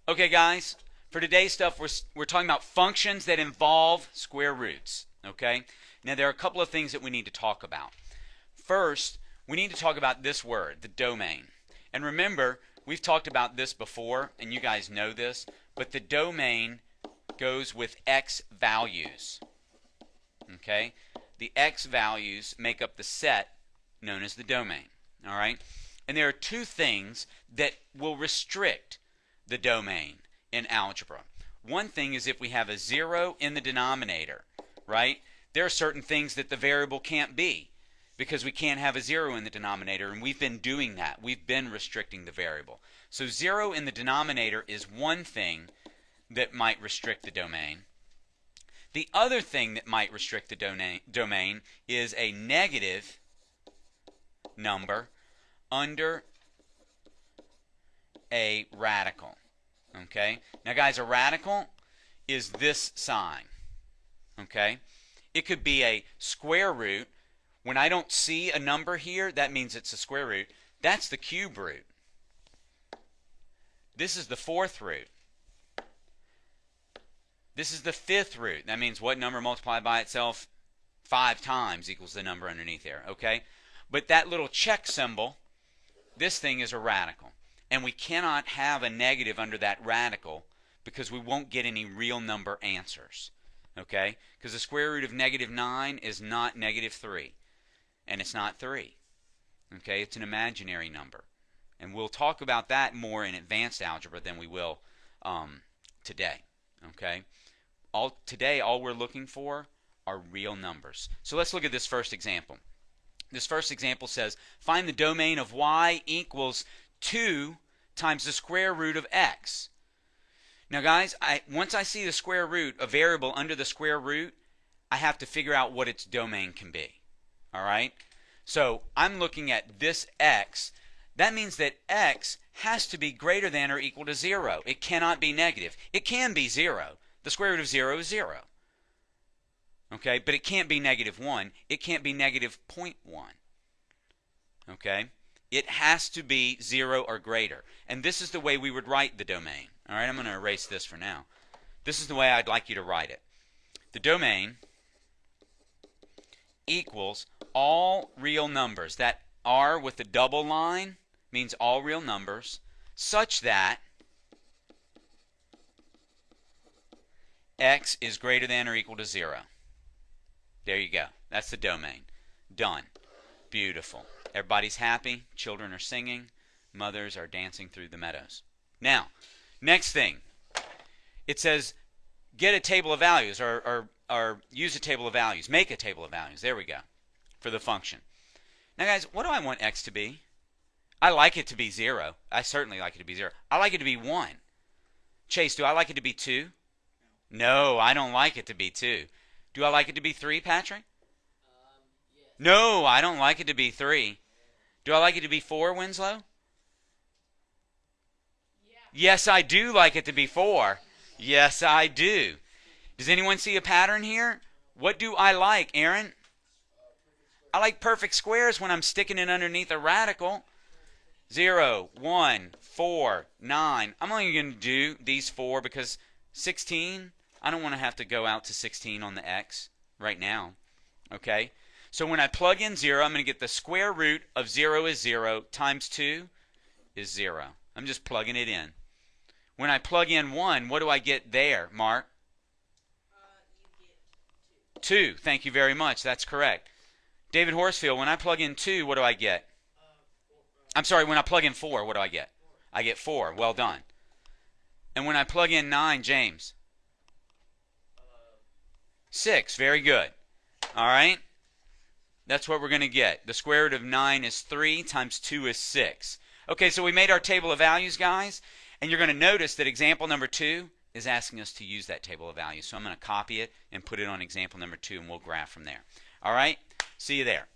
Okay, guys, for today's stuff, we're talking about functions that involve square roots. Okay? Now, there are a couple of things that we need to talk about. First, we need to talk about this word, the domain. And remember, we've talked about this before, and you guys know this, but the domain goes with x values. Okay? The x values make up the set known as the domain. All right? And there are two things that will restrict the domain in algebra. One thing is if we have a 0 in the denominator, right? There are certain things that the variable can't be because we can't have a 0 in the denominator, and we've been doing that. We've been restricting the variable. So 0 in the denominator is one thing that might restrict the domain. The other thing that might restrict the domain is a negative number under a radical. Okay? Now, guys, a radical is this sign. Okay? It could be a square root. When I don't see a number here, that means it's a square root. That's the cube root. This is the fourth root. This is the fifth root. That means what number multiplied by itself 5 times equals the number underneath there. Okay? But that little check symbol, this thing is a radical. And we cannot have a negative under that radical because we won't get any real number answers. Okay? Because the square root of -9 is not -3. And it's not 3. Okay? It's an imaginary number. And we'll talk about that more in advanced algebra than we will today. Okay? Today, all we're looking for are real numbers. So let's look at this first example. This first example says, find the domain of y equals 2 times the square root of x. Now, guys, once I see the square root, a variable under the square root, I have to figure out what its domain can be. All right? So I'm looking at this x. That means that x has to be greater than or equal to 0. It cannot be negative. It can be 0. The square root of 0 is 0. Okay? But it can't be -1. It can't be -0.1. Okay? It has to be 0 or greater. And this is the way we would write the domain. All right? I'm going to erase this for now. This is the way I'd like you to write it. The domain equals all real numbers. That R with the double line means all real numbers, such that x is greater than or equal to 0. There you go. That's the domain. Done. Beautiful. Everybody's happy. Children are singing. Mothers are dancing through the meadows. Now, next thing. It says get a table of values or use a table of values. Make a table of values. There we go. For the function. Now, guys, what do I want x to be? I like it to be 0. I certainly like it to be 0. I like it to be 1. Chase, do I like it to be 2? No, I don't like it to be 2. Do I like it to be 3, Patrick? Yes. No, I don't like it to be 3. Do I like it to be 4, Winslow? Yeah. Yes, I do like it to be 4. Yes, I do. Does anyone see a pattern here? What do I like, Aaron? I like perfect squares when I'm sticking it underneath a radical. 0, 1, 4, 9. I'm only going to do these 4 because 16, I don't want to have to go out to 16 on the x right now. Okay? So when I plug in 0, I'm going to get the square root of 0 is 0 times 2 is 0. I'm just plugging it in. When I plug in 1, what do I get there, Mark? You get 2. 2. Thank you very much. That's correct. David Horsfield, when I plug in 2, what do I get? 4. I'm sorry, when I plug in 4, what do I get? 4. I get 4. Well done. And when I plug in 9, James? 6. Very good. All right? That's what we're going to get. The square root of 9 is 3 times 2 is 6. Okay, so we made our table of values, guys. And you're going to notice that example number 2 is asking us to use that table of values. So I'm going to copy it and put it on example number 2, and we'll graph from there. All right? See you there.